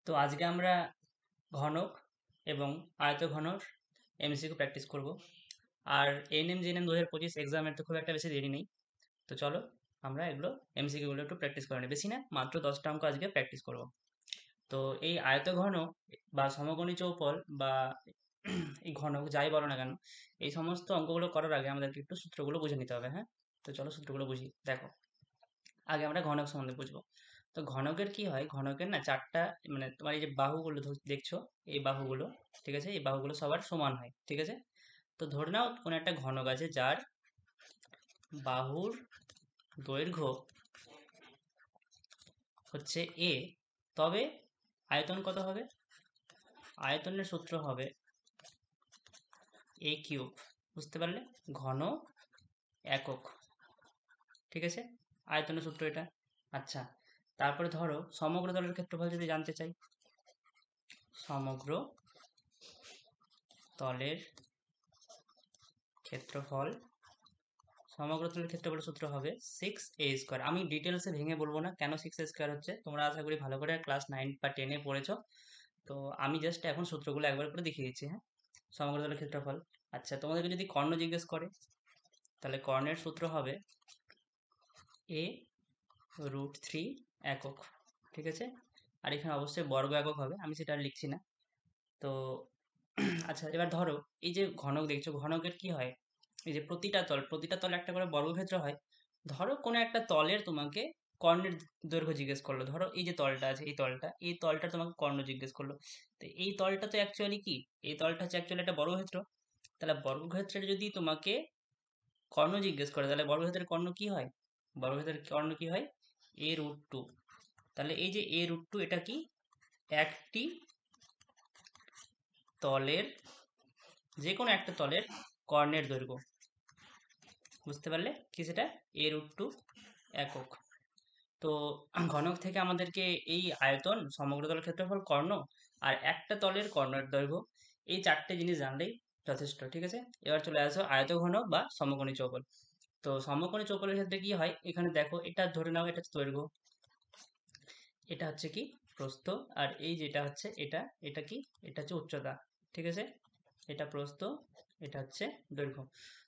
তো আজকে আমরা ঘনক এবং আয়তঘনর এমসিকিউ প্র্যাকটিস করব। আর এএনএম জিএনএম 2025 এক্সামের তো খুব একটা বেশি দেরি নেই। তো চলো আমরা এগুলো এমসিকিউ গুলো একটু প্র্যাকটিস করে নিই, বেশি না, মাত্র 10টা অঙ্ক আজকে প্র্যাকটিস করব। তো এই আয়তঘন বা সমকোণী চৌপল বা এই ঘনক যাই বলো না কেন, এই সমস্ত অঙ্কগুলো করার আগে আমাদেরকে একটু সূত্রগুলো বুঝে নিতে হবে। হ্যাঁ, তো চলো সূত্রগুলো বুঝি। দেখো, আগে আমরা ঘনক সম্বন্ধে বুঝবো। তো ঘনকের কি হয়, ঘনকের না চারটা, মানে তোমার এই যে বাহুগুলো দেখছো, এই বাহুগুলো, ঠিক আছে, এই বাহুগুলো সবার সমান হয়, ঠিক আছে। তো ধরে নাও কোনো একটা ঘনক আছে যার বাহুর দৈর্ঘ্য হচ্ছে এ, তবে আয়তন কত হবে? আয়তনের সূত্র হবে এ কিউব। বুঝতে পারলে? ঘন একক, ঠিক আছে, আয়তনের সূত্র এটা। আচ্ছা, তারপরে ধরো সমগ্র তলের ক্ষেত্রফল যদি জানতে চাই, সমগ্র তলের ক্ষেত্রফল, সমগ্র তলের ক্ষেত্রফলের সূত্র হবে 6a²। আমি ডিটেলসে ভেঙে বলবো না কেন 6a² হচ্ছে, তোমরা আশা করি ভালো করে ক্লাস 9 বা 10-এ পড়েছো। তো আমি জাস্ট এখন সূত্রগুলো একবার করে দেখিয়ে দিচ্ছি। হ্যাঁ, সমগ্র তলের ক্ষেত্রফল। আচ্ছা, তোমাদেরকে যদি কর্ণ জিজ্ঞেস করে, তাহলে কর্ণের সূত্র হবে a√3 একক, ঠিক আছে। আর এখানে অবশ্যই বর্গ একক হবে, আমি সেটা আর লিখছি না। তো আচ্ছা, এবার ধরো এই যে ঘনক দেখছো, ঘনকের কি হয়, এই যে প্রতিটা তল একটা করে বর্গক্ষেত্র হয়। ধরো কোনো একটা তলের তোমাকে কর্ণের দৈর্ঘ্য জিজ্ঞেস করলো, ধরো এই যে তলটা আছে, এই তলটা তোমাকে কর্ণ জিজ্ঞেস করলো। তো এই তলটা তো অ্যাকচুয়ালি কি, এই তলটা হচ্ছে অ্যাকচুয়ালি একটা বর্গক্ষেত্র। তাহলে বর্গক্ষেত্রের যদি তোমাকে কর্ণ জিজ্ঞেস করে, তাহলে বর্গক্ষেত্রের কর্ণ কি হয়, বর্গক্ষেত্রের কর্ণ কি হয়, a√2। তাহলে এই যে a√2, এটা কি, একটি তলের, যে কোনো একটা তলের কর্ণের দৈর্ঘ্য। বুঝতে পারলে কি সেটা, a√2 একক। তো ঘনক থেকে আমাদেরকে এই আয়তন, সমগ্র তলের ক্ষেত্রফল, কর্ণ আর একটা তলের কর্ণের দৈর্ঘ্য, এই চারটে জিনিস জানলেই যথেষ্ট, ঠিক আছে। এবার চলে আসো আয়তঘন বা সমকোণী চৌকোণ। তো সমকোণী চৌকোণের ক্ষেত্রে কি হয়, এখানে দেখো, এটা ধরে নাও এটা হচ্ছে দৈর্ঘ্য, এটা হচ্ছে কি প্রস্থ, আর এই যেটা হচ্ছে এটা, এটা কি, এটা হচ্ছে উচ্চতা, ঠিক আছে। এটা প্রস্থ, এটা হচ্ছে দৈর্ঘ্য।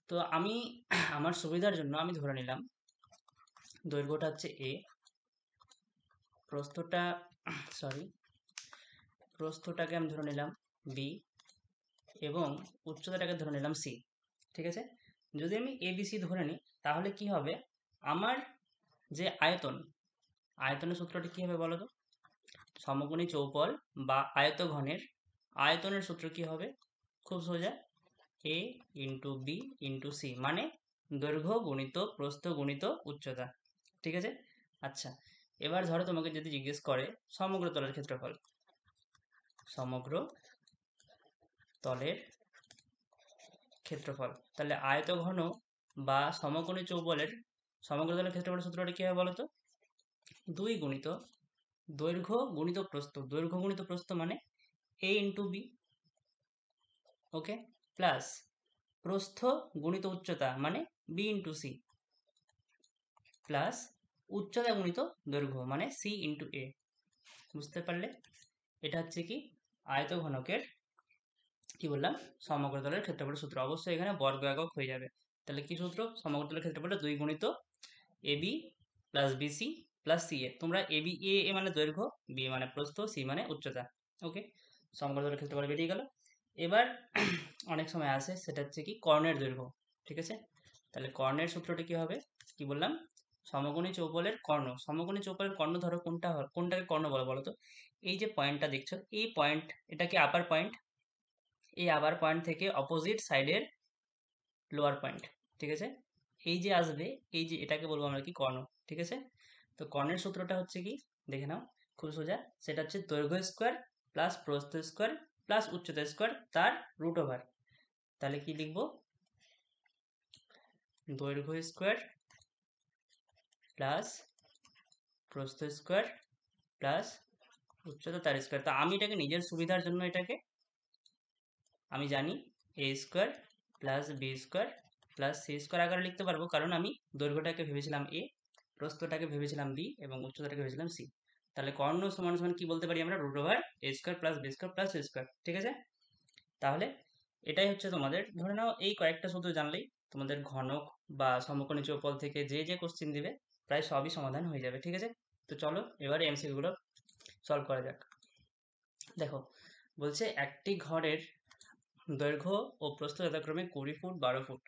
তো আমি আমার সুবিধার জন্য আমি ধরে নিলাম দৈর্ঘ্যটা হচ্ছে এ, প্রস্থটা সরি প্রস্থটাকে আমি ধরে নিলাম বি, এবং উচ্চতাটাকে ধরে নিলাম সি, ঠিক আছে। যদি আমি এ বি সি ধরে নিই, তাহলে কি হবে, আমার যে আয়তন, আয়তনের সূত্রটি কি হবে বলো তো? সমকোণী চৌপল বা আয়তঘনের আয়তনের সূত্র কি হবে? খুব সোজা, এ ইন্টু বি ইন্টু সি, মানে দৈর্ঘ্য গুণিত প্রস্থ গুণিত উচ্চতা, ঠিক আছে। আচ্ছা, এবার ধরো তোমাকে যদি জিজ্ঞেস করে সমগ্র তলের ক্ষেত্রফল, সমগ্র তলের ক্ষেত্রফল, তাহলে আয়তঘন বা সমকোণী চৌবলের সমগ্র তলের ক্ষেত্রফলের সূত্রটা কি হবে বলো তো? 2 গুণিত দৈর্ঘ্য গুণিত প্রস্থ, দৈর্ঘ্য গুণিত প্রস্থ মানে a into b, okay, plus প্রস্থ গুণিত উচ্চতা মানে বি ইন্টু সি, প্লাস উচ্চতা গুণিত দৈর্ঘ্য মানে সি ইন্টু এ। বুঝতে পারলে? এটা হচ্ছে কি আয়তঘনকের, কি বললাম, সমগ্র তলের ক্ষেত্রফলের সূত্র। অবশ্যই এখানে বর্গ একক হয়ে যাবে। তাহলে কি সূত্র, সমগ্র তলের ক্ষেত্রফলটা 2 গুণিত A B plus BC plus C A. তোমরা এ বি, এ মানে দৈর্ঘ্য, বি মানে প্রস্থ, সি মানে উচ্চতা, ওকে। সমগ্র তলের ক্ষেত্রফল বেরিয়ে গেল। এবার অনেক সময় আসে, সেটা হচ্ছে কি কর্ণের দৈর্ঘ্য, ঠিক আছে। তাহলে কর্ণের সূত্রটি কি হবে, কি বললাম, সমকোণী চৌবলের কর্ণ, সমকোণী চৌবলের কর্ণ ধরো কোনটা, কোনটাকে কর্ণ বলো বলো তো? এই যে পয়েন্টটা দেখছো, এই পয়েন্ট, এটা কি আপার পয়েন্ট, এই আপার পয়েন্ট থেকে অপোজিট সাইডের লোয়ার পয়েন্ট, ঠিক আছে। এই যে আসবে, এই যে এটাকে বলবো আমরা কি, কর্ণ, ঠিক আছে। তো কর্ণের সূত্রটা হচ্ছে কি, দেখে নাও, খুব সোজা, সেটা হচ্ছে দৈর্ঘ্য স্কোয়ার প্লাস প্রস্থ স্কোয়ার প্লাস উচ্চতা স্কোয়ার তার রুট ওভার। তাহলে কি লিখবো, দৈর্ঘ্য স্কোয়ার প্লাস প্রস্থ স্কোয়ার প্লাস উচ্চতা তার স্কোয়ার। তা আমি এটাকে নিজের সুবিধার জন্য এটাকে আমি জানি A square plus B square plus C square আকারে লিখতে পারবো, কারণ আমি দৈর্ঘ্যটাকে ভেবেছিলাম এ, প্রস্থটাকে ভেবেছিলাম বি এবং উচ্চতাটাকে ভেবেছিলাম সি। তাহলে কর্ণ সমান সমান কি বলতে পারি আমরা, root over A square plus B square plus C square. ঠিক আছে, তাহলে এটাই হচ্ছে তোমাদের, ধরে নাও এই কয়েকটা সূত্র জানলেই তোমাদের ঘনক বা সমকোণী চৌপল থেকে যে যে কোশ্চিন দিবে প্রায় সবই সমাধান হয়ে যাবে। ঠিক আছে, তো চলো এবারে এমসিকিউ গুলো সলভ করা যাক। দেখো বলছে একটি ঘরের দৈর্ঘ্য ও প্রস্থ যথাক্রমে 20 ফুট 12 ফুট।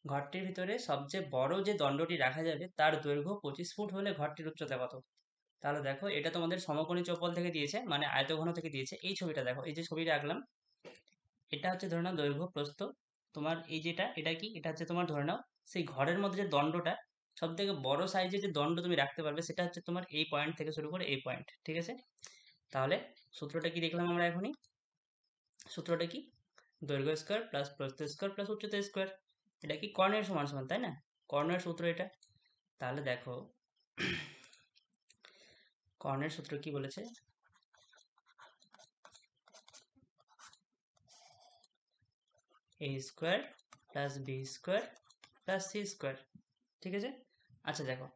ঘরটির ভিতরে সবচেয়ে বড় যে দণ্ডটি রাখা যাবে তার দৈর্ঘ্য 25 ফুট হলে ঘরটির উচ্চতা কত? তাহলে দেখো এটা তোমাদের সমকোণী চৌপল থেকে দিয়েছে, মানে আয়তঘন থেকে দিয়েছে। এই ছবিটা দেখো, এই যে ছবিটা আঁকলাম, এটা হচ্ছে ধরে নাও দৈর্ঘ্য প্রস্থ। তোমার এই যেটা, এটা কি, এটা হচ্ছে তোমার ধরে নাও সেই ঘরের মধ্যে যে দণ্ডটা, সব থেকে বড় সাইজের যে দণ্ড তুমি রাখতে পারবে সেটা হচ্ছে তোমার এই পয়েন্ট থেকে শুরু করে এই পয়েন্ট। ঠিক আছে, তাহলে সূত্রটা কি দেখলাম আমরা এখনই, সূত্রটা কি, দৈর্ঘ্য স্কোয়ার প্লাস প্রস্থ স্কোয়ার প্লাস উচ্চতা স্কোয়ার। এটা কি কর্ণের সমান সমান, তাই না, কর্ণের সূত্র এটা। তাহলে দেখো কর্ণের সূত্র কি বলেছে, A square plus B square plus C square. ঠিক আছে, আচ্ছা দেখো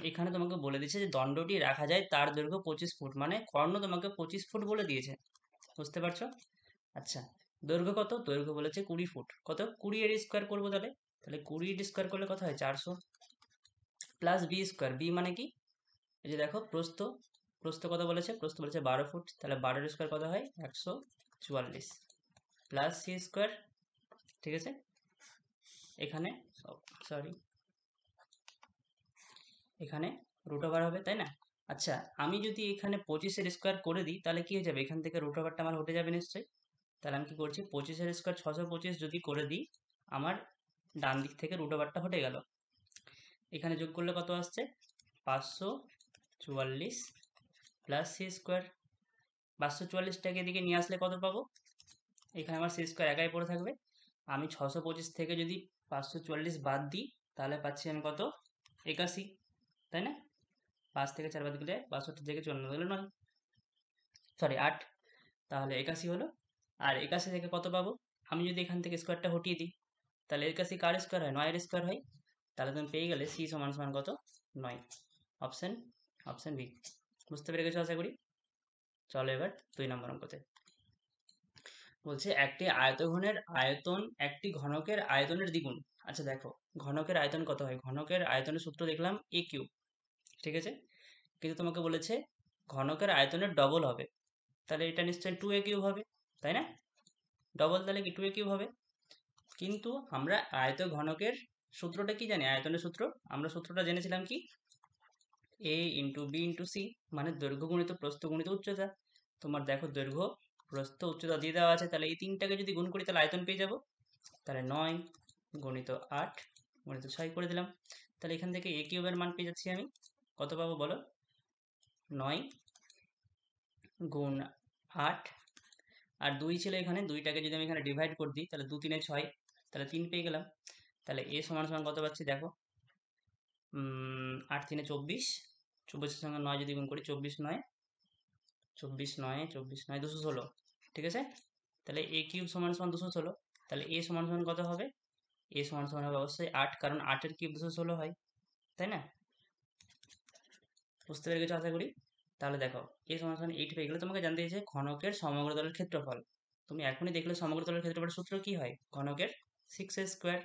এখানে তোমাকে বলে দিচ্ছে যে দণ্ডটি রাখা যায় তার দৈর্ঘ্য 25 ফুট, মানে কর্ণ তোমাকে 25 ফুট বলে দিয়েছে, বুঝতে পারছো? আচ্ছা, দৈর্ঘ্য কত, দৈর্ঘ্য বলেছে 20 ফুট, কত 20 এর স্কোয়ার করবো, তাহলে তাহলে 20 এর স্কোয়ার করলে কত হয় 400, প্লাস বি স্কোয়ার, বি মানে কি, এই যে দেখো প্রস্থ, প্রস্থ কত বলেছে, প্রস্থ বলেছে 12 ফুট, তাহলে 12 এর স্কোয়ার কত হয় 144, প্লাস সি স্কোয়ার। ঠিক আছে, এখানে সরি এখানে রুট ওভার হবে, তাই না? আচ্ছা, আমি যদি এখানে 25-এর স্কোয়ার করে দিই তাহলে কি হয়ে যাবে, এখান থেকে রুট ওভারটা আমার হটে যাবে নিশ্চয়ই। তাহলে আমি কি করছি, 25-এর স্কোয়ার 625 যদি করে দিই, আমার ডান দিক থেকে রুট ওভারটা হটে গেল। এখানে যোগ করলে কত আসছে 544 প্লাস সি স্কোয়ার। 544টাকে এদিকে নিয়ে আসলে কত পাবো, এখানে আমার সি স্কোয়ার একাই পড়ে থাকবে। আমি 625 থেকে যদি 544 বাদ দিই তাহলে পাচ্ছি আমি কত, 81, তাই না? 5 থেকে 4 বাদ দিলে 62 থেকে 54 গেলে 9, সরি 8, তাহলে 81 হলো। আর 81 থেকে কত পাবো, আমি যদি এখান থেকে স্কোয়ারটা হটিয়ে দিই তাহলে 81 কার স্কোয়ার হয়, 9 এর স্কোয়ার হয়। তাহলে তুমি পেয়ে গেলে সি সমান সমান কত, 9। Option option b. বুঝতে পেরে গেছো আশা করি। চলো এবার 2 নম্বর অঙ্কতে। বলছে একটি আয়তঘনের আয়তন একটি ঘনকের আয়তনের দ্বিগুণ। আচ্ছা দেখো ঘনকের আয়তন কত হয়, ঘনকের আয়তনের সূত্র দেখলাম এ কিউব। ঠিক আছে, কিন্তু তোমাকে বলেছে ঘনকের আয়তনের ডবল হবে, তাহলে এটা নিশ্চয়ই 2a কিউব হবে, তাই না? ডবল তাহলে কি 2a কিউব হবে। কিন্তু আমরা আয়ত ঘনকের সূত্রটা কি জানি, আয়তনের সূত্র, আমরা সূত্রটা জেনেছিলাম কি, a into b into c, মানে দৈর্ঘ্য গুণিত প্রস্থ গুণিত উচ্চতা। তোমার দেখো দৈর্ঘ্য প্রস্থ উচ্চতা দিয়ে দেওয়া আছে, তাহলে এই তিনটাকে যদি গুণ করি তাহলে আয়তন পেয়ে যাবো। তাহলে 9 গুণিত 8 গুণিত 6 করে দিলাম। তাহলে এখান থেকে এ কিউবের মান পেয়ে যাচ্ছি আমি, কত পাবো বলো, 9 গুণ 8, আর 2 ছিল এখানে, 2টাকে যদি আমি এখানে ডিভাইড করে দিই তাহলে 2 3 6, তাহলে 3 পেয়ে গেলাম। তাহলে এ সমান সমান কত পাচ্ছি দেখো, 8 3 24, 24-এর সঙ্গে 9 যদি গুণ করি 24 9 24 9 24 9 216। ঠিক আছে, তাহলে এ কিউব সমান সমান 216, তাহলে এ সমান সমান কত হবে, এ সমান সমান হবে অবশ্যই 8, কারণ 8-এর কিউব 216 হয়, তাই না? বুঝতে পেরে গেছো আশা করি। তাহলে দেখো এ সমান সমান 8 পেয়ে গেলে, তোমাকে জানতে চাইছে ঘনকের সমগ্র তলের ক্ষেত্রফল। তুমি এখনই দেখলে সমগ্র তলের ক্ষেত্রফলের সূত্র কি হয়, ঘনকের 6a স্কোয়ার।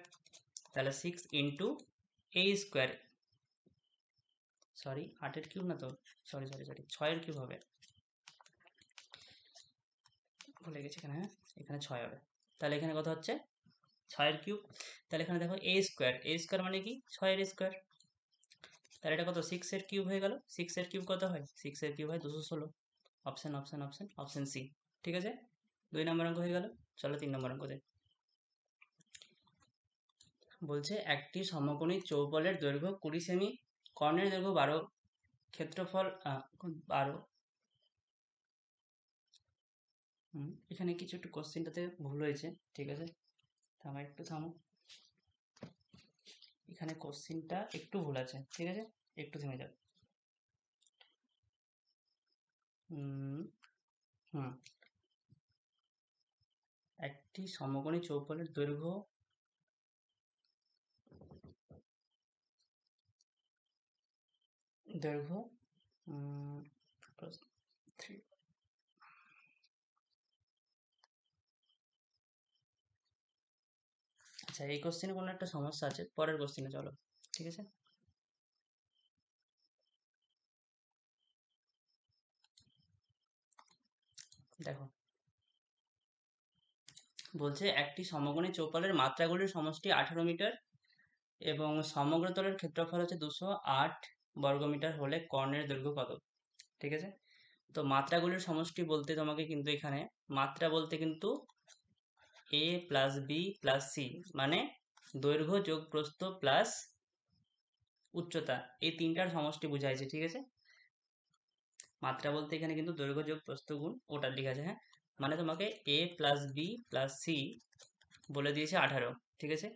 তাহলে 6 ইন্টু a স্কোয়ার, সরি 8-এর কিউব না তো, সরি সরি সরি 6-এর কিউব হবে, ভুলে গেছি এখানে, হ্যাঁ এখানে 6 হবে। তাহলে এখানে কত হচ্ছে 6-এর কিউব। তাহলে এখানে দেখো a স্কোয়ার, a স্কোয়ার মানে কি 6-এর স্কোয়ার, তাহলে এটা কত 6-এর কিউব হয়ে গেল। 6-এর কিউব কত হয়, 6-এর কিউব হয় 216। Option option option option c. ঠিক আছে, 2 নম্বর অঙ্ক হয়ে গেল। চলো 3 নম্বর অঙ্কতে। বলছে একটি সমকোণী চৌবলের দৈর্ঘ্য 20 সেমি, কর্ণের দৈর্ঘ্য 12, ক্ষেত্রফল 12। এখানে কিছু একটু কোশ্চেনটাতে ভুল হয়েছে, ঠিক আছে, থামো একটু থামো, এখানে কোশ্চেনটা একটু ভুল আছে, ঠিক আছে, একটু থেমে যাও। হুম একটি সমকোণী চৌবলের দৈর্ঘ্য দৈর্ঘ্য 3। আচ্ছা, এই কোশ্চেনে কোনো একটা সমস্যা আছে, পরের কোশ্চেনে চলো। ঠিক আছে, দেখো বলছে একটি সমকোণী চৌপালের মাত্রাগুলির সমষ্টি 18 মিটার এবং সমগ্র তলের ক্ষেত্রফল হচ্ছে 208 বর্গমিটার হলে কর্ণের দৈর্ঘ্য কত? ঠিক আছে, তো মাত্রাগুলির সমষ্টি বলতে তোমাকে কিন্তু এখানে মাত্রা বলতে কিন্তু a plus B plus c, মানে দৈর্ঘ্য যোগ প্রস্থ প্লাস উচ্চতা, এই তিনটার সমষ্টি বোঝাইছে। ঠিক আছে, মাত্রা বলতে এখানে কিন্তু দৈর্ঘ্য যোগ প্রস্থ গুণ ওটা লেখা আছে। হ্যাঁ, মানে তোমাকে a plus B plus c বলে দিয়েছে 18। ঠিক আছে,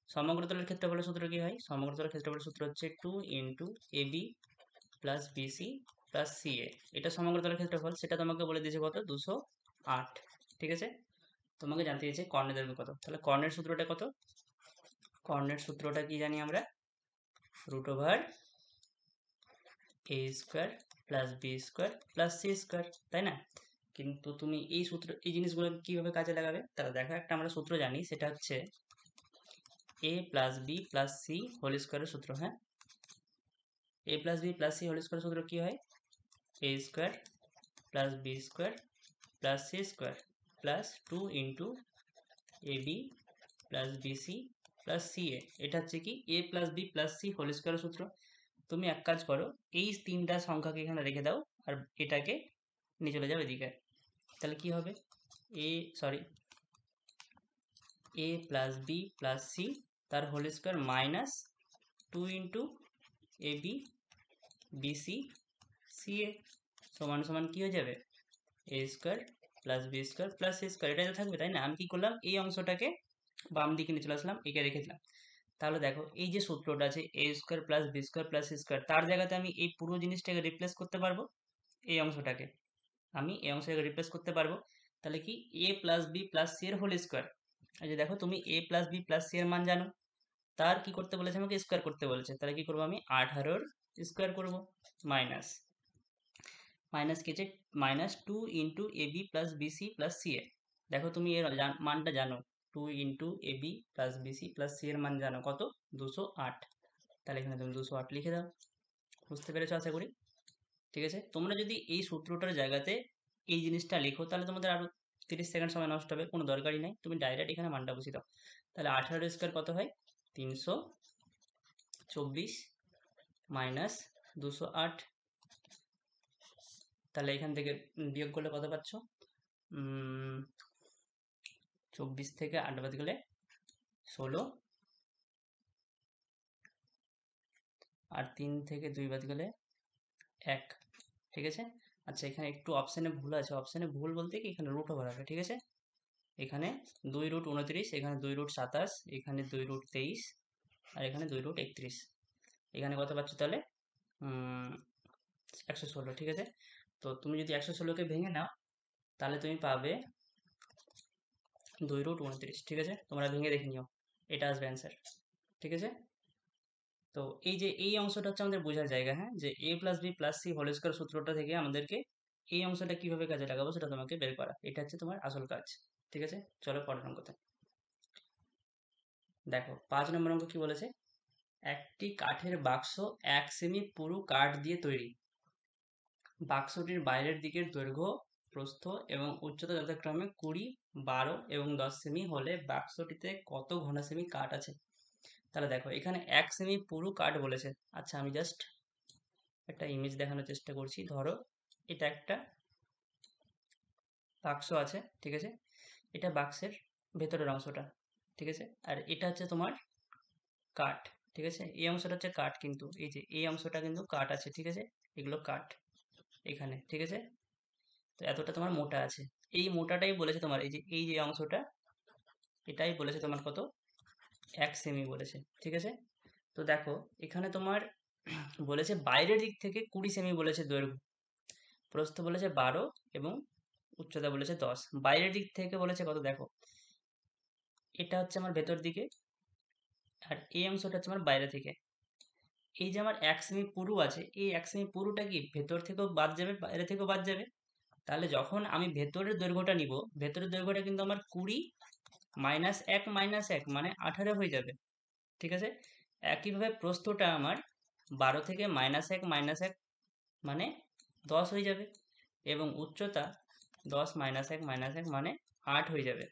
সমগ্র তলের ক্ষেত্রফলের সূত্র কি হয়? সমগ্র তলের ক্ষেত্রফলের সূত্র হচ্ছে 2 into A B plus BC plus CA. এটা সমগ্র তলের ক্ষেত্রফল, সেটা তোমাকে বলে দিয়েছে কত? 208। ঠিক আছে, তোমাকে জানতে দিয়েছে কর্ণের দৈর্ঘ্য কত। তাহলে কর্ণের সূত্রটা কত? কর্ণের সূত্রটা কি জানি আমরা? Root over A square plus B square plus C square, তাই না? কিন্তু তুমি এই সূত্র, এই জিনিসগুলো কিভাবে কাজে লাগাবে? তাহলে দেখো, একটা আমরা সূত্র জানি, সেটা হচ্ছে A plus B plus C whole স্কোয়ারের সূত্র। হ্যাঁ, A plus B plus C whole স্কোয়ারের সূত্র কি হয়? A square plus B square plus C square plus 2 into A B plus BC plus C A. এটা হচ্ছে কি A plus B plus C whole স্কোয়ারের সূত্র। তুমি এক কাজ করো, এই তিনটা সংখ্যাকে এখানে রেখে দাও আর এটাকে নিয়ে চলে যাও এদিকে। তাহলে কি হবে? A sorry A plus B plus C তার whole square minus 2 into A B BC C A সমান সমান কি হয়ে যাবে? A square plus B square plus C square, এটা তো থাকবে, তাই না? আমি কি করলাম, এই অংশটাকে বাম দিকে নিয়ে চলে আসলাম, একে রেখে দিলাম। তাহলে দেখো, এই যে সূত্রটা আছে A square plus B square plus C square, তার জায়গাতে আমি এই পুরো জিনিসটাকে রিপ্লেস করতে পারবো। এই অংশটাকে আমি এই অংশটাকে রিপ্লেস করতে পারবো। তাহলে কি A plus B plus C এর হোল স্কোয়ার। এই যে দেখো, তুমি এ প্লাস বি প্লাস সি এর মান জানো, তার কি করতে বলেছে? আমাকে স্কোয়ার করতে বলেছে। তাহলে কি করবো আমি? 18 স্কোয়ার করবো মাইনাস মাইনাস কি আছে? Minus 2 into A B plus BC plus C A. দেখো, তুমি এর মানটা জানো, 2 into A B plus BC plus C এর মান জানো কত? 208। তাহলে এখানে তুমি 208 লিখে দাও। বুঝতে পেরেছো আশা করি। ঠিক আছে, তোমরা যদি এই সূত্রটার জায়গাতে এই জিনিসটা লেখো, তাহলে তোমাদের আরো 30 সেকেন্ড সময় নষ্ট হবে, কোনো দরকারই নাই। তুমি ডাইরেক্ট এখানে মানটা বসিয়ে দাও। তাহলে 18 স্কোয়ার কত হয়? 324 মাইনাস 208। তাহলে এখান থেকে বিয়োগ করলে কত পাচ্ছ? 24 থেকে 8 বাদ গেলে 16, আর 3 থেকে 2 বাদ গেলে 1। ঠিক আছে, আচ্ছা এখানে একটু অপশানে ভুল আছে। অপশানে ভুল বলতে কি, এখানে রুট ওভার হবে। ঠিক আছে, এখানে 2 রুট 29, এখানে 2 রুট 27, এখানে 2 রুট 23, আর এখানে 2 রুট 31। এখানে কত পাচ্ছ তাহলে? 116। ঠিক আছে, তো তুমি যদি 116কে ভেঙে নাও, তাহলে তুমি পাবে 2 রুট 29। ঠিক আছে, তোমরা ভেঙে দেখে নিও, এটা আসবে অ্যান্সার। ঠিক আছে, তো এই যে এই অংশটা হচ্ছে আমাদের বোঝার জায়গা। হ্যাঁ, যে A plus B plus C whole square সূত্রটা থেকে আমাদেরকে এই অংশটা কিভাবে কাজে লাগাবো সেটা তোমাকে বের করা, এটা হচ্ছে তোমার আসল কাজ। ঠিক আছে, চলো পরের অঙ্কতে। দেখো 5 নম্বর অঙ্ক কি বলেছে? একটি কাঠের বাক্স 1 সেমি পুরু কাঠ দিয়ে তৈরি। বাক্সটির বাইরের দিকের দৈর্ঘ্য, প্রস্থ এবং উচ্চতা যথাক্রমে 20, 12 এবং 10 সেমি হলে বাক্সটিতে কত ঘন সেমি কাঠ আছে? তাহলে দেখো, এখানে 1 সেমি পুরু কাঠ বলেছে। আচ্ছা, আমি জাস্ট একটা ইমেজ দেখানোর চেষ্টা করছি। ধরো, এটা একটা বাক্স আছে। ঠিক আছে, এটা বাক্সের ভেতরের অংশটা। ঠিক আছে, আর এটা হচ্ছে তোমার কাঠ। ঠিক আছে, এই অংশটা হচ্ছে কাঠ, কিন্তু এই যে এই অংশটা কিন্তু কাঠ আছে। ঠিক আছে, এগুলো কাঠ এখানে। ঠিক আছে, তো এতটা তোমার মোটা আছে। এই মোটাটাই বলেছে তোমার, এই যে অংশটা, এটাই বলেছে তোমার কত? 1 সেমি বলেছে। ঠিক আছে, তো দেখো, এখানে তোমার বলেছে বাইরের দিক থেকে 20 সেমি বলেছে দৈর্ঘ্য, প্রস্থ বলেছে 12 এবং উচ্চতা বলেছে 10। বাইরের দিক থেকে বলেছে কত? দেখো, এটা হচ্ছে আমার ভেতর দিকে, আর এই অংশটা হচ্ছে আমার বাইরে থেকে। এই যে আমার 1 সেমি পুরু আছে, এই 1 সেমি পুরুটা কি ভেতর থেকেও বাদ যাবে, বাইরে থেকেও বাদ যাবে। তাহলে যখন আমি ভেতরের দৈর্ঘ্যটা নিব, ভেতরের দৈর্ঘ্যটা কিন্তু আমার 20 -1 মানে 18 হয়ে যাবে, ঠিক আছে। একইভাবে প্রস্থটা আমার 12 থেকে -1 মানে 10 হয়ে যাবে, এবং উচ্চতা 10 -1 মানে 8 হয়ে যাবে।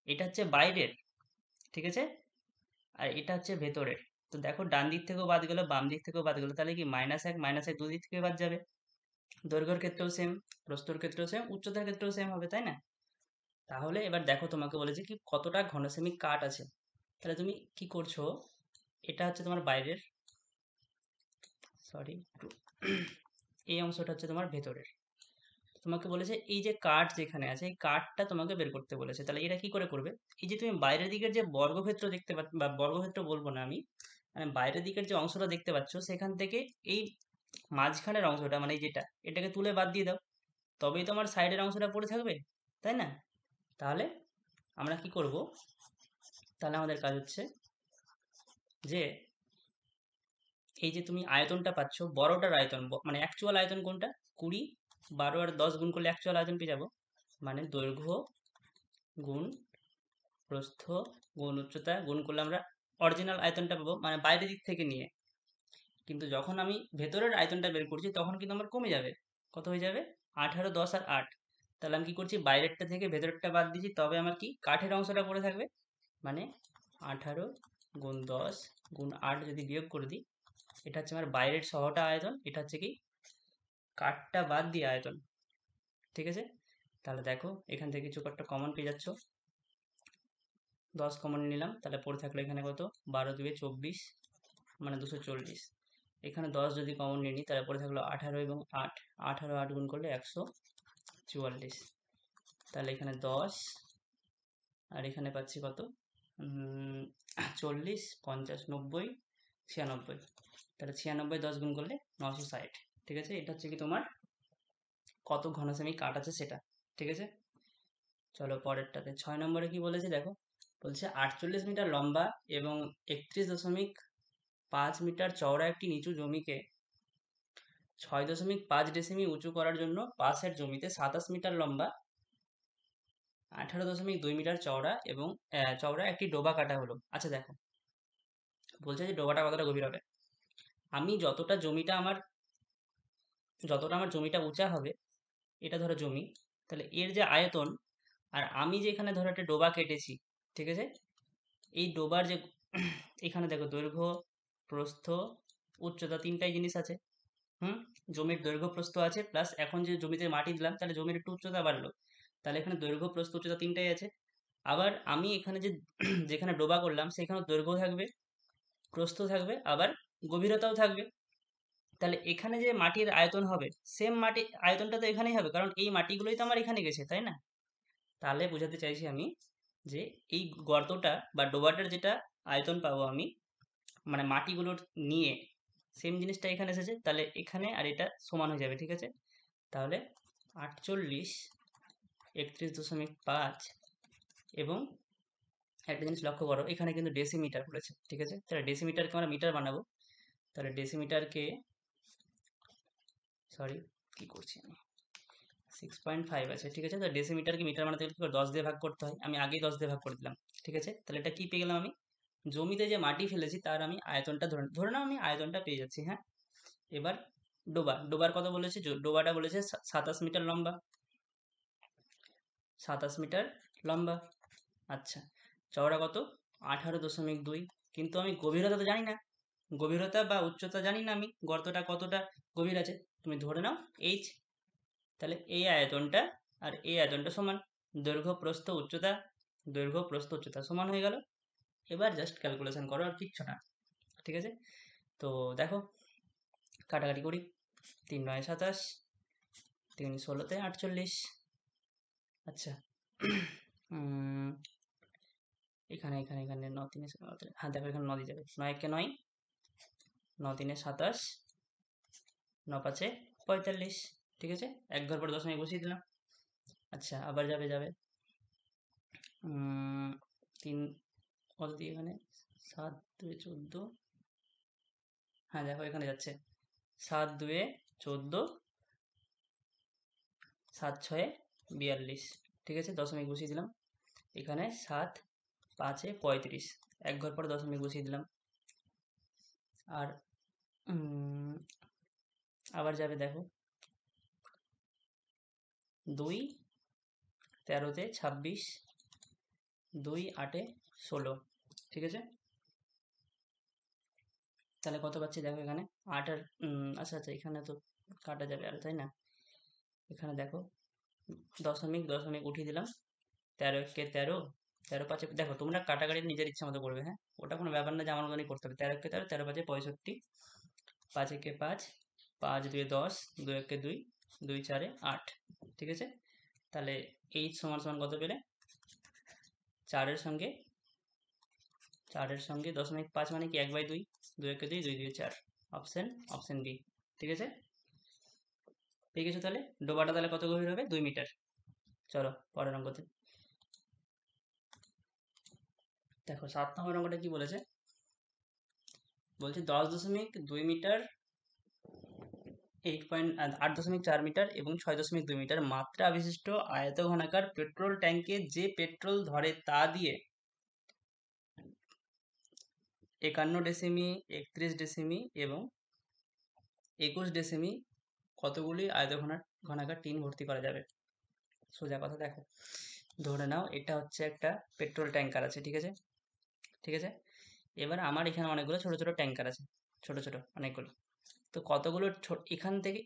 এটা হচ্ছে বাইরের, ঠিক আছে, আর এটা হচ্ছে ভেতরের। তো দেখো ডান দিক থেকেও বাদ গেল, বাম দিক থেকেও বাদ গেল, তাহলে কি -1 দুদিক থেকে বাদ যাবে। দৈর্ঘ্যের ক্ষেত্রেও সেম, প্রস্থর ক্ষেত্রেও সেম, উচ্চতার ক্ষেত্রেও সেম হবে, তাই না? তাহলে এবার দেখো তোমাকে বলেছে কি কতটা ঘন সেমি কাঠ আছে। তাহলে তুমি কি করছো, এটা হচ্ছে তোমার বাইরের, সরি এই অংশটা হচ্ছে তোমার ভেতরের। তোমাকে বলেছে এই যে কাঠ যেখানে আছে এই কাঠটা তোমাকে বের করতে বলেছে। তাহলে এটা কি করে করবে, এই যে তুমি বাইরের দিকের যে বর্গক্ষেত্র দেখতে পাচ্ছ, বা বর্গক্ষেত্র বলবো না আমি, মানে বাইরের দিকের যে অংশটা দেখতে পাচ্ছ সেখান থেকে এই মাঝখানের অংশটা মানে এই যেটা, এটাকে তুলে বাদ দিয়ে দাও, তবেই তোমার সাইডের অংশটা পড়ে থাকবে, তাই না? তাহলে আমরা কি করব, তাহলে আমাদের কাজ হচ্ছে যে এই যে তুমি আয়তনটা পাচ্ছ বড়টার আয়তন, মানে অ্যাকচুয়াল আয়তন কোনটা, 20, 12 আর 10 গুণ করলে অ্যাকচুয়াল আয়তন পেয়ে যাবো, মানে দৈর্ঘ্য গুণ প্রস্থ গুণ উচ্চতা গুণ করলে আমরা অরিজিনাল আয়তনটা পাবো, মানে বাইরের দিক থেকে নিয়ে। কিন্তু যখন আমি ভেতরের আয়তনটা বের করছি তখন কিন্তু আমার কমে যাবে, কত হয়ে যাবে, 18, 10 আর 8। তাহলে আমি কি করছি, বাইরেরটা থেকে ভেতরেরটা বাদ দিচ্ছি, তবে আমার কি কাঠের অংশটা পড়ে থাকবে, মানে 18 গুণ 10 গুণ 8 যদি বিয়োগ করে দিই, এটা হচ্ছে আমার বাইরের সহটা আয়তন, এটা হচ্ছে কি কাঠটা বাদ দিয়ে আয়তন, ঠিক আছে। তাহলে দেখো এখান থেকে কিছু একটা কমন পেয়ে যাচ্ছ, 10 কমন নিলাম, তাহলে পড়ে থাকলো এখানে কত, 12 2 24 মানে 240। এখানে 10 যদি কমন নিয়ে নিই তাহলে পড়ে থাকলো 18 এবং 8, 18 8 গুণ করলে 144। তাহলে এখানে 10 আর এখানে পাচ্ছি কত, 40 50 90 96। তাহলে 96 10 গুণ করলে 960, ঠিক আছে। এটা হচ্ছে কি তোমার কত ঘন সেমি কাঠ আছে সেটা, ঠিক আছে। চলো পরেরটাতে 6 নম্বরে কি বলেছে দেখো, বলছে 48 মিটার লম্বা এবং 31.5 মিটার চওড়া একটি নিচু জমিকে 6.5 ডেসিমি উঁচু করার জন্য পাশের জমিতে 27 মিটার লম্বা 18.2 মিটার চওড়া এবং চওড়া একটি ডোবা কাটা হলো। আচ্ছা দেখো, বলছে যে ডোবাটা কতটা গভীর হবে। আমি যতটা আমার জমিটা উঁচা হবে, এটা ধরো জমি, তাহলে এর যে আয়তন, আর আমি যে এখানে ধরো একটা ডোবা কেটেছি, ঠিক আছে, এই ডোবার যে এখানে দেখো দৈর্ঘ্য প্রস্থ উচ্চতা তিনটাই জিনিস আছে। হুম, জমির দৈর্ঘ্য প্রস্থ আছে, প্লাস এখন যে জমিতে মাটি দিলাম তাহলে জমির একটু উচ্চতা বাড়লো, তাহলে এখানে দৈর্ঘ্য প্রস্থ উচ্চতা তিনটাই আছে। আবার আমি এখানে যে যেখানে ডোবা করলাম সেখানে দৈর্ঘ্য থাকবে, প্রস্থ থাকবে, আবার গভীরতাও থাকবে। তাহলে এখানে যে মাটির আয়তন হবে, সেম মাটি আয়তনটা তো এখানেই হবে, কারণ এই মাটিগুলোই তো আমার এখানে গেছে, তাই না? তাহলে বোঝাতে চাইছি আমি যে এই গর্তটা বা ডোবাটার যেটা আয়তন পাবো আমি, মানে মাটিগুলোর নিয়ে সেম জিনিসটা এখানে এসেছে, তাহলে এখানে আর এটা সমান হয়ে যাবে, ঠিক আছে। তাহলে 48 31.5, এবং একটা জিনিস লক্ষ্য করো এখানে কিন্তু ডেসিমিটার বলেছে, ঠিক আছে। তাহলে ডেসিমিটারকে আমরা মিটার বানাবো, তাহলে ডেসিমিটারকে, সরি কি করছি আমি, 6.5 আছে, ঠিক আছে। তো ডেসিমিটারকে মিটার বানাতে গেলে কি করে, 10 দিয়ে ভাগ করতে হয়, আমি আগেই 10 দিয়ে ভাগ করে দিলাম, ঠিক আছে। তাহলে এটা কি পেয়ে গেলাম আমি, জমিতে যে মাটি ফেলেছি তার আমি আয়তনটা ধরে নাও আমি আয়তনটা পেয়ে যাচ্ছি, হ্যাঁ। এবার ডোবার কত বলেছে, ডোবাটা বলেছে 27 মিটার লম্বা, 27 মিটার লম্বা। আচ্ছা, চওড়া কত, 18.2। কিন্তু আমি গভীরতা তো জানি না, গভীরতা বা উচ্চতা জানি না আমি, গর্তটা কতটা গভীর আছে, তুমি ধরে নাও এইচ। তাহলে এই আয়তনটা আর এই আয়তনটা সমান, দৈর্ঘ্য প্রস্থ উচ্চতা, দৈর্ঘ্য প্রস্থ উচ্চতা সমান হয়ে গেল। এবার জাস্ট ক্যালকুলেশন করো, আর কিচ্ছু না, ঠিক আছে। তো দেখো কাটাকাটি করি, 3 9 27, 3 16 48। আচ্ছা, এখানে এখানে এখানে 9 3 হ্যাঁ দেখো এখানে 9 দিয়ে যাবে, 9 একে 9, 9 3 27, 9 5 45, ঠিক আছে। এক ঘর পরে দশমিক বসিয়ে দিলাম। আচ্ছা আবার যাবে 3 কত দিয়ে এখানে, 7 2 14, হ্যাঁ দেখো এখানে যাচ্ছে 7 2 14, 7 6 42, ঠিক আছে, দশমিক বসিয়ে দিলাম। এখানে 7 5 35, এক ঘর পরে দশমিক বসিয়ে দিলাম। আর আবার যাবে দেখো, 2 13 26, 2 8 16, ঠিক আছে। তাহলে কত পাচ্ছি দেখো এখানে 8 আর আচ্ছা আচ্ছা, এখানে তো কাটা যাবে আর, তাই না? এখানে দেখো দশমিক দশমিক উঠিয়ে দিলাম, 13 একে 13, 13 5 দেখো তোমরা কাটাকাটি নিজের ইচ্ছা মতো করবে, হ্যাঁ, ওটা কোনো ব্যাপার না যে আমার মতনই করতে হবে। 13 একে 13, 13 5 65, 5 একে 5, 5 2 10, 2 একে 2, 2 4 8, ঠিক আছে। তাহলে এইচ সমান সমান কত পেলে, 4 এর সঙ্গে দশমিক 5 মানে কি 1/2, 2 একে 2, 2 2 4, অপশন বি, ঠিক আছে। পেয়ে গেছো? তাহলে ডোবাটা তাহলে কত গভীর হবে, 2 মিটার। চলো পরের অঙ্কতে দেখো, 7 নম্বর অঙ্কটা কি বলেছে, বলছে 10.2 মিটার, 8.4 মিটার এবং 6.2 মিটার মাত্রা বিশিষ্ট আয়তঘনাকার পেট্রোল ট্যাঙ্কে যে পেট্রোল ধরে তা দিয়ে 51 ডেসিমি, 31 ডেসিমি এবং 21 ডেসিমি কতগুলি ঘনাকার টিন ভর্তি করা যাবে। সোজা কথা, দেখো ধরে নাও এটা হচ্ছে একটা পেট্রোল ট্যাঙ্কার আছে, ঠিক আছে, ঠিক আছে। এবার আমার এখানে অনেকগুলো ছোট ছোট ট্যাঙ্কার আছে, ছোট ছোট অনেকগুলো। তো কতগুলো এখান থেকে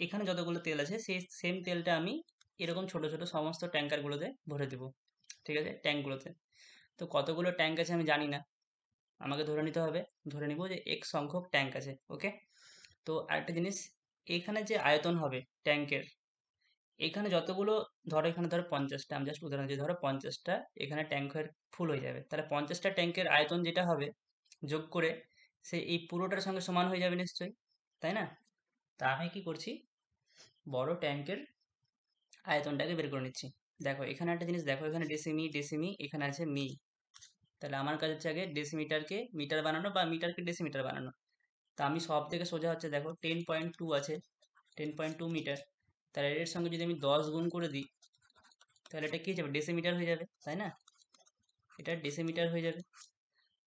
এখানে যতগুলো তেল আছে সেই সেম তেলটা আমি এরকম ছোট ছোট সমস্ত ট্যাঙ্কারগুলোতে ভরে দেবো, ঠিক আছে, ট্যাঙ্কগুলোতে। তো কতগুলো ট্যাঙ্ক আছে আমি জানি না, আমাকে ধরে নিতে হবে, ধরে নিব যে এক সংখ্যক ট্যাঙ্ক আছে, ওকে। তো আরেকটা জিনিস, এখানে যে আয়তন হবে ট্যাঙ্কের, এখানে যতগুলো, ধরো এখানে ধরো 50টা, আমি জাস্ট উদাহরণ দিচ্ছি, ধরো 50টা এখানে ট্যাঙ্কের ফুল হয়ে যাবে, তাহলে 50টা ট্যাঙ্কের আয়তন যেটা হবে যোগ করে সে এই পুরোটার সঙ্গে সমান হয়ে যাবে নিশ্চয়ই, তাই না? তা আমি কি করছি, বড় ট্যাঙ্কের আয়তনটাকে বের করে নিচ্ছি। দেখো এখানে একটা জিনিস দেখো, এখানে ডেসিমি ডেসিমি, এখানে আছে মি, তাহলে আমার কাছে হচ্ছে আগে ডেসিমিটারকে মিটার বানানো বা মিটারকে ডেসিমিটার বানানো। তা আমি সব থেকে সোজা হচ্ছে দেখো 10.2 আছে, 10.2 মিটার, তাহলে এর সঙ্গে যদি আমি 10 গুণ করে দিই তাহলে এটা কি হয়ে যাবে, ডেসিমিটার হয়ে যাবে, তাই না? এটা ডেসিমিটার হয়ে যাবে,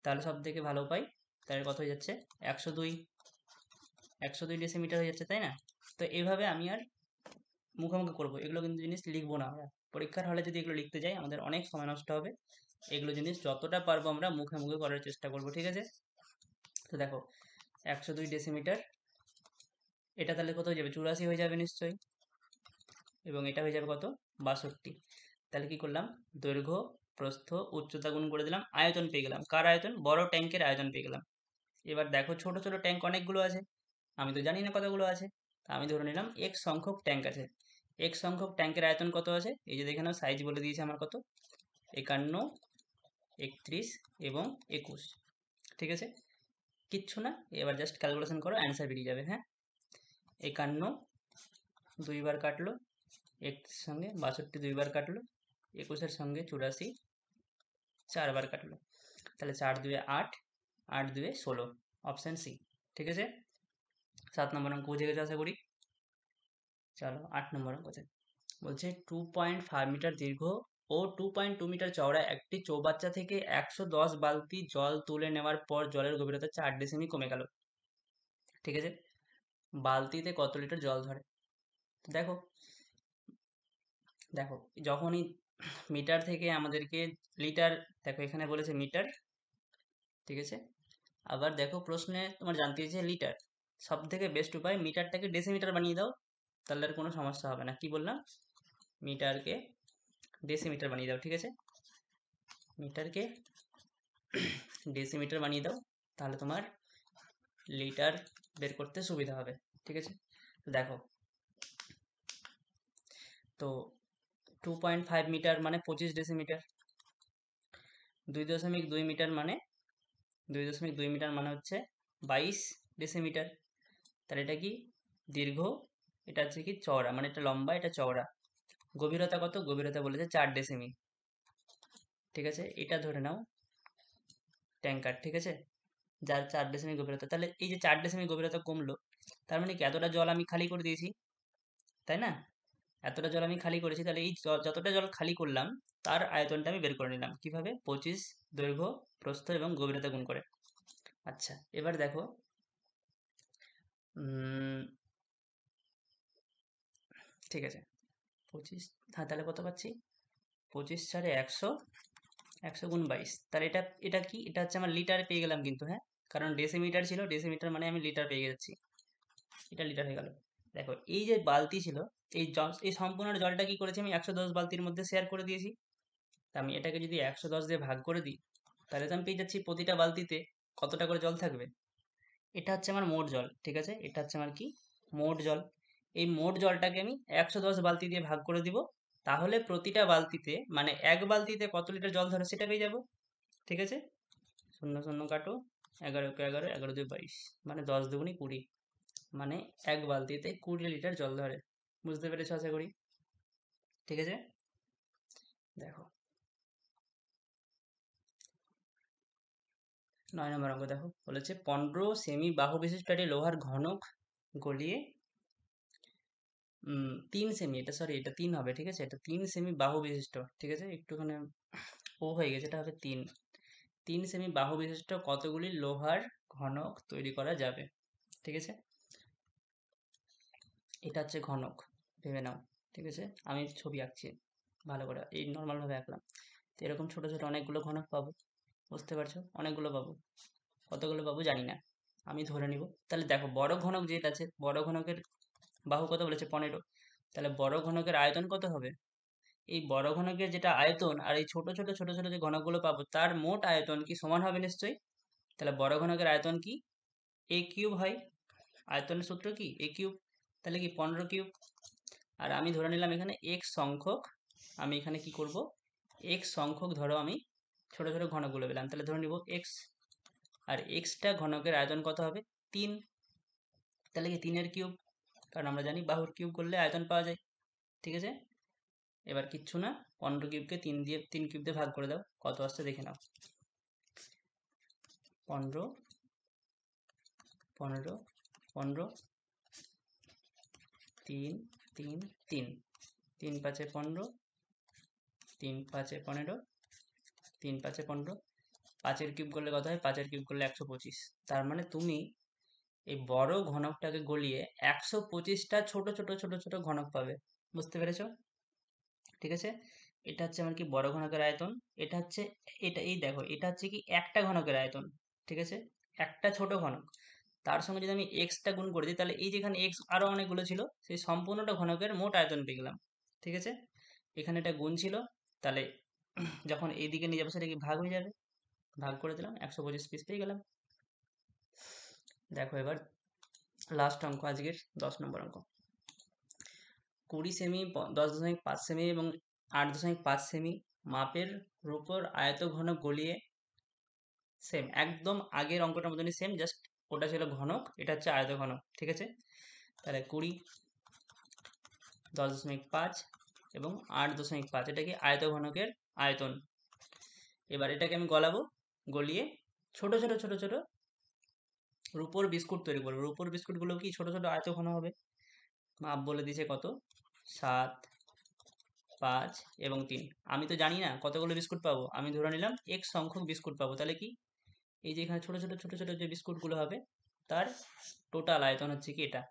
তাহলে সব থেকে ভালো পাই, তাহলে কত হয়ে যাচ্ছে, 102, 102 ডেসিমিটার হয়ে যাচ্ছে, তাই না? তো এইভাবে আমি আর মুখোমুখি করবো, এগুলো কিন্তু জিনিস লিখবো না আমরা, পরীক্ষার হলে যদি এগুলো লিখতে যাই আমাদের অনেক সময় নষ্ট হবে। এগুলো জিনিস যতটা পারবো আমরা মুখে মুখে করার চেষ্টা করবো, ঠিক আছে। তো দেখো 102 ডেসিমিটার, এটা তাহলে কত হয়ে যাবে, 84 হয়ে যাবে নিশ্চয়ই, এবং এটা হয়ে যাবে কত, 62। তাহলে কি করলাম, দৈর্ঘ্য প্রস্থ উচ্চতা গুণ করে দিলাম, আয়তন পেয়ে গেলাম, কার আয়তন, বড় ট্যাঙ্কের আয়তন পেয়ে গেলাম। এবার দেখো ছোট ছোট ট্যাঙ্ক অনেকগুলো আছে, আমি তো জানি না কতগুলো আছে, তা আমি ধরে নিলাম এক সংখ্যক ট্যাঙ্ক আছে। এক সংখ্যক ট্যাঙ্কের আয়তন কত আছে, এই যে দেখে নাও সাইজ বলে দিয়েছে আমার কত, 51, 31 এবং 21, ঠিক আছে, কিচ্ছু না, এবার জাস্ট ক্যালকুলেশন করো, অ্যান্সার বেরিয়ে যাবে, হ্যাঁ। 51 দুইবার কাটলো, এর সঙ্গে 62 দুইবার কাটলো, 21-এর সঙ্গে 84 চারবার কাটলো, তাহলে 4 2 8, 8 2 16, অপশান সি, ঠিক আছে। 7 নম্বর অঙ্ক বুঝে গেছো আশা করি। চলো 8 নম্বর অঙ্কতে বলছে 2.5 মিটার দীর্ঘ ও 2.2 মিটার চওড়া একটি চৌবাচ্চা থেকে 110 বালতি জল তুলে নেওয়ার পর জলের গভীরতা 4 ডেসিমি কমে গেল, ঠিক আছে। বালতিতে কত লিটার জল ধরে, দেখো দেখো যখনই মিটার থেকে আমাদেরকে লিটার, দেখো এখানে বলেছে মিটার, ঠিক আছে। আবার দেখো প্রশ্নে তোমার জানতে চেয়েছে লিটার, সব থেকে বেস্ট উপায় মিটারটাকে ডেসিমিটার বানিয়ে দাও, তাহলে আর কোনো সমস্যা হবে না। কি বললাম, মিটারকে ডেসিমিটার বানিয়ে দাও, ঠিক আছে, মিটারকে ডেসিমিটার বানিয়ে দাও, তাহলে তোমার লিটার বের করতে সুবিধা হবে, ঠিক আছে। দেখো তো 2.5 মিটার মানে 25 ডেসিমিটার, 2.2 মিটার মানে 2.2 মিটার মানে হচ্ছে 22 ডেসিমিটার, তাহলে এটা কি দীর্ঘ, এটা হচ্ছে কি চওড়া, মানে এটা লম্বা এটা চওড়া। গভীরতা কত, গভীরতা বলেছে 4 ডেসিমি, ঠিক আছে, এটা ধরে নাও ট্যাঙ্কার, ঠিক আছে, যার 4 ডেসিমি গভীরতা, তাহলে এই যে 4 ডেসিমি গভীরতা কমলো, তার মানে কি এতটা জল আমি খালি করে দিয়েছি, তাই না? এতটা জল আমি খালি করেছি, তাহলে এই যতটা জল খালি করলাম তার আয়তনটা আমি বের করে নিলাম কিভাবে, 25 দৈর্ঘ্য প্রস্থ এবং গভীরতা গুণ করে। আচ্ছা এবার দেখো ঠিক আছে 25, হ্যাঁ তাহলে কত পাচ্ছি, 25 4 100, 100 গুণ 22, তাহলে এটা এটা কি, এটা হচ্ছে আমার লিটার পেয়ে গেলাম কিন্তু, হ্যাঁ কারণ ডেসিমিটার ছিল, ডেসিমিটার মানে আমি লিটার পেয়ে যাচ্ছি, এটা লিটার হয়ে গেল। দেখো এই যে বালতি ছিল, এই জল, এই সম্পূর্ণ জলটা কি করেছি আমি 110 বালতির মধ্যে শেয়ার করে দিয়েছি। তা আমি এটাকে যদি 110 দিয়ে ভাগ করে দিই, তাহলে তো আমি পেয়ে যাচ্ছি প্রতিটা বালতিতে কতটা করে জল থাকবে। এটা হচ্ছে আমার মোট জল, ঠিক আছে, এটা হচ্ছে আমার কি, মোট জল। এই মোট জলটাকে আমি 110 বালতি দিয়ে ভাগ করে দিব, তাহলে প্রতিটা বালতিতে মানে এক বালতিতে কত লিটার জল ধরে সেটা পেয়ে যাব। ঠিক আছে, শূন্য শূন্য কাটো, 11 কে 11, 11 2 22, মানে 10 দুগুণি 20, মানে এক বালতিতে 20 লিটার জল ধরে। বুঝতে পেরেছো আশা করি। ঠিক আছে, দেখো 9 নম্বর অঙ্ক দেখো, বলেছে 15 সেমি বাহু বিশিষ্ট একটি লোহার ঘনক গলিয়ে 3 সেমি, এটা সরি এটা 3 হবে, ঠিক আছে, এটা 3 সেমি বাহু বিশিষ্ট, ঠিক আছে, একটুখানি ও হয়ে গেছে, এটা হবে 3 সেমি বাহু বিশিষ্ট কতগুলি লোহার ঘনক তৈরি করা যাবে। ঠিক আছে, এটা হচ্ছে ঘনক, ভেবে নাও। ঠিক আছে, আমি ছবি আঁকছি ভালো করে, এই নর্মাল ভাবে আঁকলাম, তো এরকম ছোট ছোট অনেকগুলো ঘনক পাবো, বুঝতে পারছো, অনেকগুলো পাবো, কতগুলো পাবো জানি না, আমি ধরে নিব। তাহলে দেখো বড় ঘনক যেটা আছে, বড় ঘনকের বাহু কত বলেছে, 15, তাহলে বড় ঘনকের আয়তন কত হবে, এই বড় ঘনকের যেটা আয়তন আর এই ছোট ছোট ছোট ছোট যে ঘনকগুলো পাবো তার মোট আয়তন কি সমান হবে নিশ্চয়ই। তাহলে বড় ঘনকের আয়তন কি, এ কিউব হয়, আয়তনের সূত্র কি এ কিউব, তাহলে কি 15 কিউব। আর আমি ধরে নিলাম এখানে x সংখ্যক, আমি এখানে কি করব, x সংখ্যক ধরো আমি ছোট ছোট ঘনকগুলো পেলাম, তাহলে ধরে নিব x, আর xটা ঘনকের আয়তন কত হবে 3, তাহলে কি 3 এর কিউব, কারণ আমরা জানি বাহুর কিউব করলে আয়তন পাওয়া যায়। ঠিক আছে, এবার কিচ্ছু না, 15 কিউবকে 3 কিউব দিয়ে ভাগ করে দাও, কত আসছে দেখে নাও, 15 15 15, 3 3 3, 3 5 15, 3 5 15, 3 5 15, 5-এর কিউব করলে কত হয়, 5-এর কিউব করলে 125, তার মানে তুমি এই বড় ঘনকটাকে গলিয়ে 125টা ছোট ছোট ছোট ছোট ঘনক পাবে। বুঝতে পেরেছো। ঠিক আছে, এটা হচ্ছে আমার কি বড় ঘনকের আয়তন, এটা হচ্ছে, এটা এই দেখো এটা হচ্ছে কি একটা ঘনকের আয়তন, ঠিক আছে, একটা ছোট ঘনক, তার সঙ্গে যদি আমি এক্সটা গুণ করে দিই, তাহলে এই যেখানে এক্স আরো অনেকগুলো ছিল সেই সম্পূর্ণটা ঘনকের মোট আয়তন পেয়ে গেলাম। ঠিক আছে, এখানে এটা গুণ ছিল, তাহলে যখন এই দিকে নিয়ে যাবো সেটা কি ভাগ হয়ে যাবে, ভাগ করে দিলাম, 125 পিস পেয়ে গেলাম। দেখো এবার লাস্ট অঙ্ক আজকের 10 নম্বর অঙ্ক, 20 সেমি, 10.5 সেমি এবং 8.5 সেমি মাপের রূপর আয়ত ঘনক গলিয়ে, সেম একদম আগের অঙ্কটার মতনই সেম, জাস্ট ওটা ছিল ঘনক, এটা হচ্ছে আয়ত ঘনক। ঠিক আছে, তাহলে 20, 10.5 এবং 8.5, এটা কি আয়ত ঘনকের আয়তন। এবার এটাকে আমি গলাবো, গলিয়ে ছোট ছোট ছোট ছোট রূপোর বিস্কুট তৈরি করবো, রূপোর বিস্কুটগুলো কি ছোট ছোট আয়ত ঘন হবে, মাপ বলে দিয়েছে কত, 7, 5 এবং 3, আমি তো জানি না কতগুলো বিস্কুট পাবো, আমি ধরে নিলাম x সংখ্যক বিস্কুট পাবো, তাহলে কি এই যে এখানে ছোট ছোট ছোট ছোট যে বিস্কুটগুলো হবে তার টোটাল আয়তন হচ্ছে কি এটা।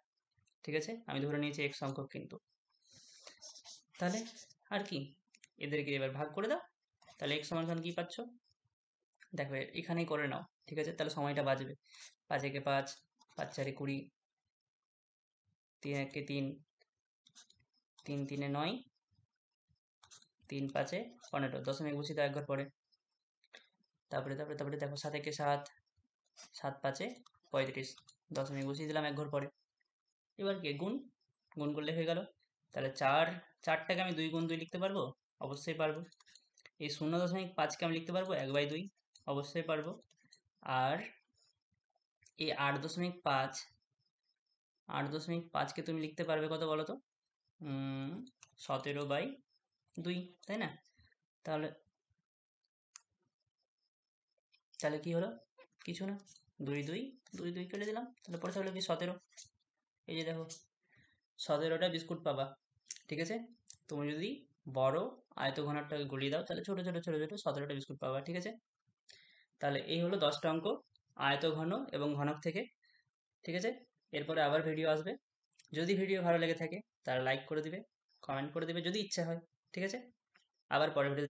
ঠিক আছে, আমি ধরে নিয়েছি x সংখ্যক কিন্তু, তাহলে আর কি, এদেরকে এবার ভাগ করে দাও, তাহলে x সমান কি পাচ্ছ, দেখো এখানেই করে নাও। ঠিক আছে, তাহলে সময়টা বাঁচবে, 5 একে 5, 5 4 20, 3 একে 3, 3 3 9, 3 5 15, দশমিক বসিয়ে দাও একবার পরে, তারপরে তারপরে তারপরে দেখো 7 একে 7, 7 5 35, দশমিক বসিয়ে দিলাম এক ঘর পরে। এবার কি গুণ, গুণ করলে হয়ে গেল, তাহলে 4টাকে আমি 2 গুণ 2 লিখতে পারবো, অবশ্যই পারবো। এই 0.5কে আমি লিখতে পারবো 1/2, অবশ্যই পারবো। আর এই 8.5কে তুমি লিখতে পারবে কত বলো তো, 17/2, তাই না, তাহলে তাহলে কি হলো, কিছু না, 2 2 2 2 কেটে দিলাম, তাহলে পরে থাকলো কি 17, এই যে দেখো 17টা বিস্কুট পাবা। ঠিক আছে? তুমি যদি বড় আয়তঘনকটাকে গুলিয়ে দাও তাহলে ছোট ছোট ছোট ছোট 17টা বিস্কুট পাবা। ঠিক আছে? তাহলে এই হলো 10টা অঙ্ক আয়তঘন এবং ঘনক থেকে। ঠিক আছে? এরপরে আবার ভিডিও আসবে। যদি ভিডিও ভালো লেগে থাকে তাহলে লাইক করে দিবে, কমেন্ট করে দিবে যদি ইচ্ছা হয়। ঠিক আছে? আবার পরের ভিডিও